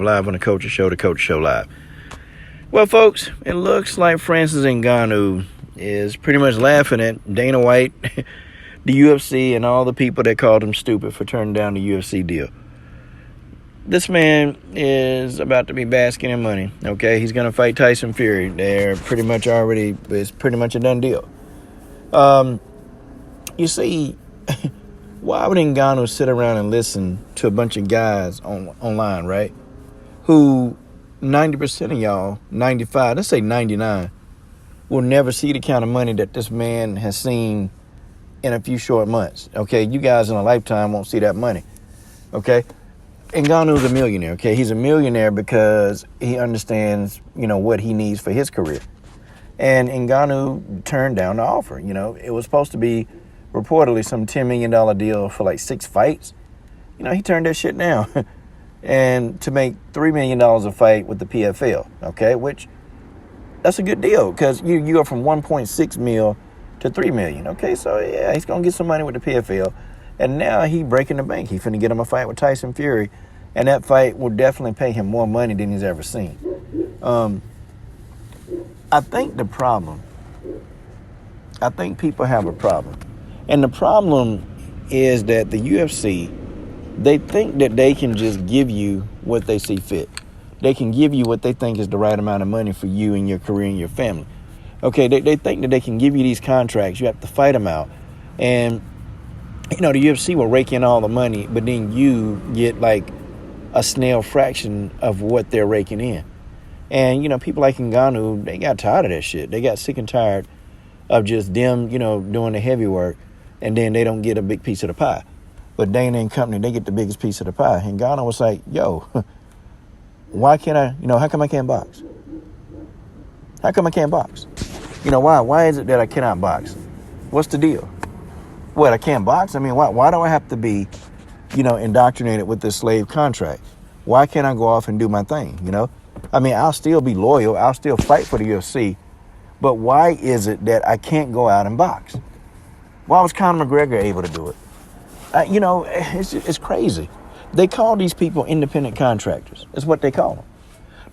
Live on the Culture Show, the Culture Show Live. Well, folks, it looks like Francis Ngannou is pretty much laughing at Dana White, the UFC, and all the people that called him stupid for turning down the UFC deal. This man is about to be basking in money, okay? He's going to fight Tyson Fury. It's pretty much a done deal. You see, why would Ngannou sit around and listen to a bunch of guys online, right? Who 90% of y'all, 95, let's say 99, will never see the kind of money that this man has seen in a few short months. Okay, you guys in a lifetime won't see that money. Okay, Ngannou's a millionaire. Okay, he's a millionaire because he understands, what he needs for his career. And Ngannou turned down the offer. It was supposed to be reportedly some $10 million deal for like 6 fights. He turned that shit down. And to make $3 million a fight with the PFL, okay, which that's a good deal because you go from 1.6 mil to 3 million, okay, so yeah, he's gonna get some money with the PFL, and now he breaking the bank. He finna get him a fight with Tyson Fury, and that fight will definitely pay him more money than he's ever seen. I think people have a problem, and the problem is that the UFC, they think that they can just give you what they see fit. They can give you what they think is the right amount of money for you and your career and your family. Okay, they think that they can give you these contracts. You have to fight them out. And, the UFC will rake in all the money, but then you get like a snail fraction of what they're raking in. And, people like Ngannou, they got tired of that shit. They got sick and tired of just them, doing the heavy work, and then they don't get a big piece of the pie. But Dana and company, they get the biggest piece of the pie. And Ngannou was like, yo, why can't I, how come I can't box? How come I can't box? Why? Why is it that I cannot box? What's the deal? What, I can't box? I mean, why do I have to be, indoctrinated with this slave contract? Why can't I go off and do my thing, I'll still be loyal. I'll still fight for the UFC. But why is it that I can't go out and box? Why was Conor McGregor able to do it? It's crazy. They call these people independent contractors. That's what they call them.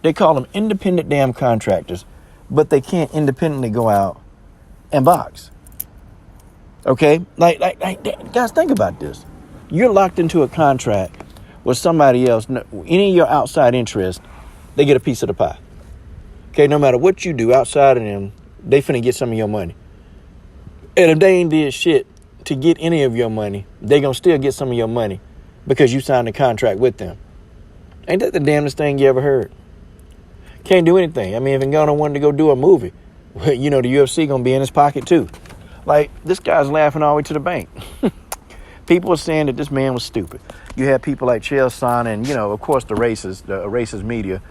They call them independent damn contractors, but they can't independently go out and box. Okay? Like, guys, think about this. You're locked into a contract with somebody else. Any of your outside interests, they get a piece of the pie. Okay? No matter what you do outside of them, they finna get some of your money. And if they ain't did shit to get any of your money, they gonna still get some of your money because you signed a contract with them. Ain't that the damnedest thing you ever heard? Can't do anything. I mean, if Ngannou wanted to go do a movie, the UFC gonna be in his pocket too. Like, this guy's laughing all the way to the bank. People were saying that this man was stupid. You had people like Chael Sonnen and, of course, the racist media.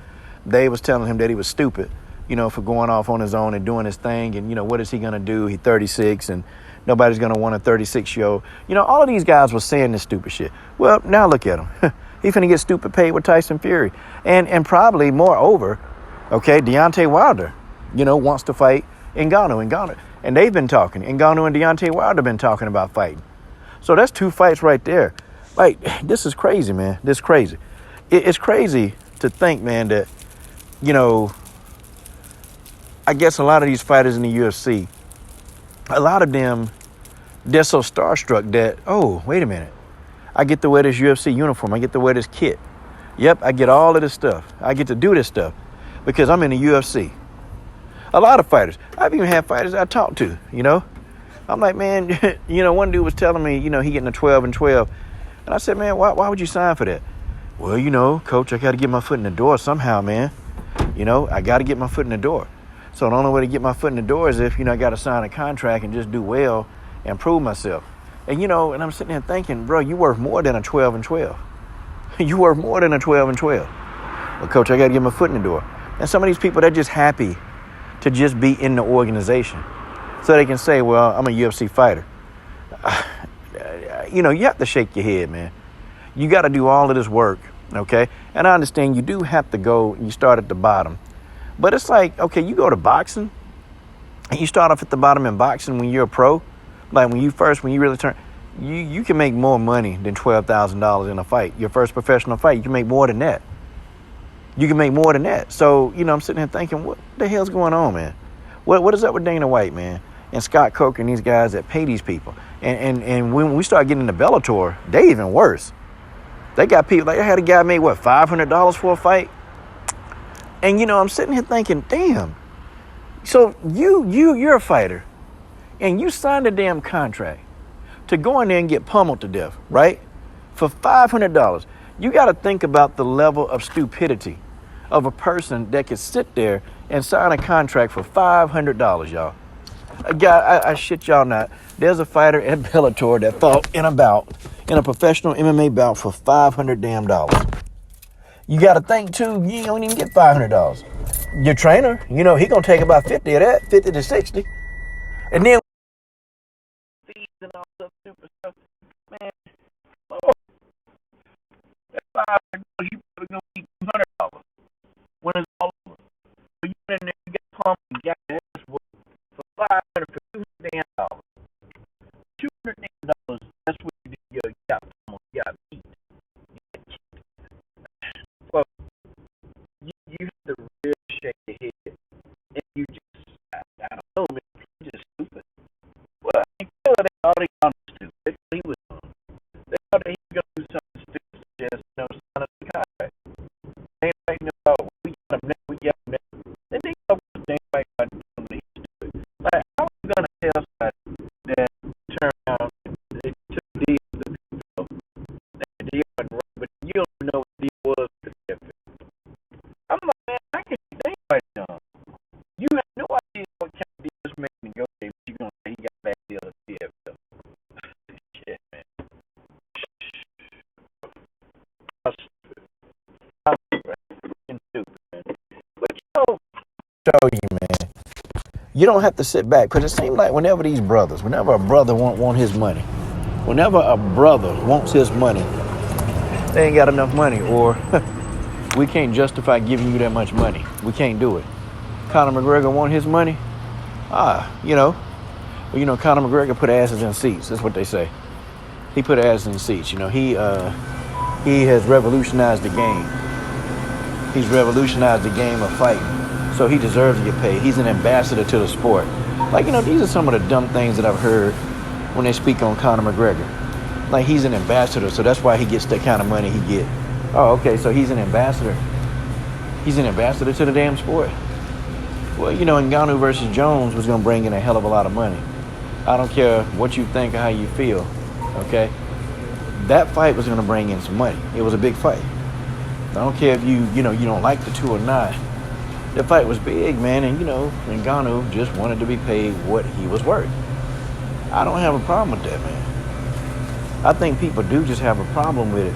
They was telling him that he was stupid, for going off on his own and doing his thing. And, what is he gonna do? He's 36 and nobody's going to want a 36-year-old. All of these guys were saying this stupid shit. Well, now look at him. He finna get stupid paid with Tyson Fury. And probably moreover, okay, Deontay Wilder, wants to fight Ngannou. And they've been talking. Ngannou and Deontay Wilder been talking about fighting. So that's 2 fights right there. Like, this is crazy, man. This is crazy. It's crazy to think, man, that, I guess a lot of these fighters in the UFC, a lot of them, they're so starstruck that, oh, wait a minute. I get to wear this UFC uniform. I get to wear this kit. Yep, I get all of this stuff. I get to do this stuff because I'm in the UFC. A lot of fighters. I've even had fighters I talked to, I'm like, man, one dude was telling me, he getting a 12 and 12. And I said, man, why would you sign for that? Well, coach, I got to get my foot in the door somehow, man. I got to get my foot in the door. So the only way to get my foot in the door is if, I got to sign a contract and just do well and prove myself. And, and I'm sitting there thinking, bro, you worth more than a 12 and 12. You worth more than a 12 and 12. Well, coach, I got to get my foot in the door. And some of these people, they're just happy to just be in the organization. So they can say, well, I'm a UFC fighter. You have to shake your head, man. You got to do all of this work, okay? And I understand you do have to go and you start at the bottom. But it's like, okay, you go to boxing and you start off at the bottom in boxing when you're a pro. Like when you really turn, you can make more money than $12,000 in a fight. Your first professional fight, you can make more than that. You can make more than that. So, I'm sitting here thinking, what the hell's going on, man? What is up with Dana White, man? And Scott Coker and these guys that pay these people. And when we start getting into Bellator, they even worse. They got people, like I had a guy made, $500 for a fight? And, I'm sitting here thinking, damn. So you're a fighter, and you signed a damn contract to go in there and get pummeled to death, right? For $500. You got to think about the level of stupidity of a person that could sit there and sign a contract for $500, y'all. A guy, I shit y'all not. There's a fighter at Bellator that fought in a professional MMA bout for $500 damn dollars. You got to think too, you don't even get $500. Your trainer, he gonna take about 50 of that, 50 to 60, and then fees and all that stupid stuff. Man, oh, that's $500. You probably gonna keep $200 when it's all over. So you in there, you get pumped and got your ass whooped for $500 for $200 damn dollars. $200 damn dollars. That's what you did. You got pumped. You got beat. Well, you have to really shake your head, and you just, I don't know, man, you're just stupid. Well, I think they already understood. They thought he was on. They thought he was going to do something stupid, just, sign up the contract. They ain't thinking about, we got him now, we got him now. They think about what they ain't about to do what he's doing. Like, how are you going to tell somebody that turn around and they took a deal with the people, and the deal went wrong, but you don't even know what the deal was to them? I'm like, man, I can't think right now. You have no idea what kind of deal this man negotiated, but you're going to say he got a bad deal at PFL. Shit, man. I'm stupid, man. But show you, man. You don't have to sit back, because it seems like whenever a brother want his money, whenever a brother wants his money, they ain't got enough money, or we can't justify giving you that much money. We can't do it. Conor McGregor want his money? Conor McGregor put asses in seats. That's what they say. He put asses in seats. He has revolutionized the game. He's revolutionized the game of fighting. So he deserves to get paid. He's an ambassador to the sport. These are some of the dumb things that I've heard when they speak on Conor McGregor. Like, he's an ambassador, so that's why he gets the kind of money he gets. Oh, okay, so he's an ambassador. He's an ambassador to the damn sport. Well, Ngannou versus Jones was going to bring in a hell of a lot of money. I don't care what you think or how you feel, okay? That fight was going to bring in some money. It was a big fight. I don't care if you don't like the two or not. The fight was big, man, and, Ngannou just wanted to be paid what he was worth. I don't have a problem with that, man. I think people do just have a problem with it.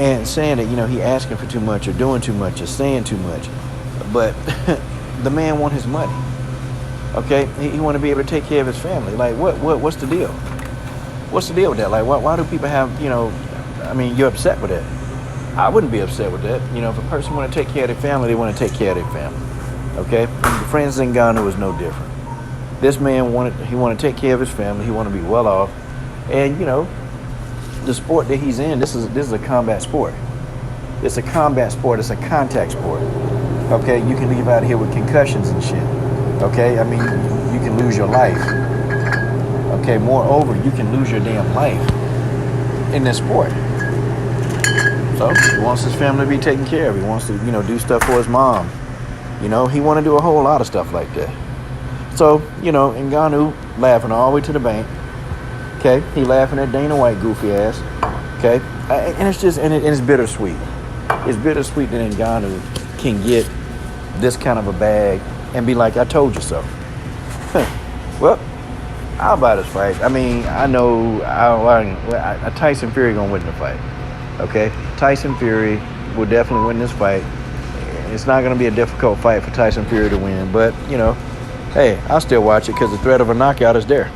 And saying that, he asking for too much or doing too much or saying too much. But the man want his money. Okay? He want to be able to take care of his family. Like, what's the deal? What's the deal with that? Like, why do people have, you're upset with that. I wouldn't be upset with that. If a person want to take care of their family, they want to take care of their family. Okay? Francis Ngannou is no different. This man wanted to take care of his family. He want to be well off. And, the sport that he's in, this is a combat sport. It's a combat sport. It's a contact sport. Okay, you can leave out here with concussions and shit. Okay, you can lose your life. Okay, moreover, you can lose your damn life in this sport. So he wants his family to be taken care of. He wants to, do stuff for his mom. He want to do a whole lot of stuff like that. So, Ngannou laughing all the way to the bank. Okay, he laughing at Dana White goofy ass. Okay, and it's just, and it's bittersweet. It's bittersweet that Ngannou can get this kind of a bag and be like, I told you so. Well, I'll buy this fight. I know Tyson Fury gonna win the fight. Okay, Tyson Fury will definitely win this fight. It's not gonna be a difficult fight for Tyson Fury to win, but hey, I'll still watch it because the threat of a knockout is there.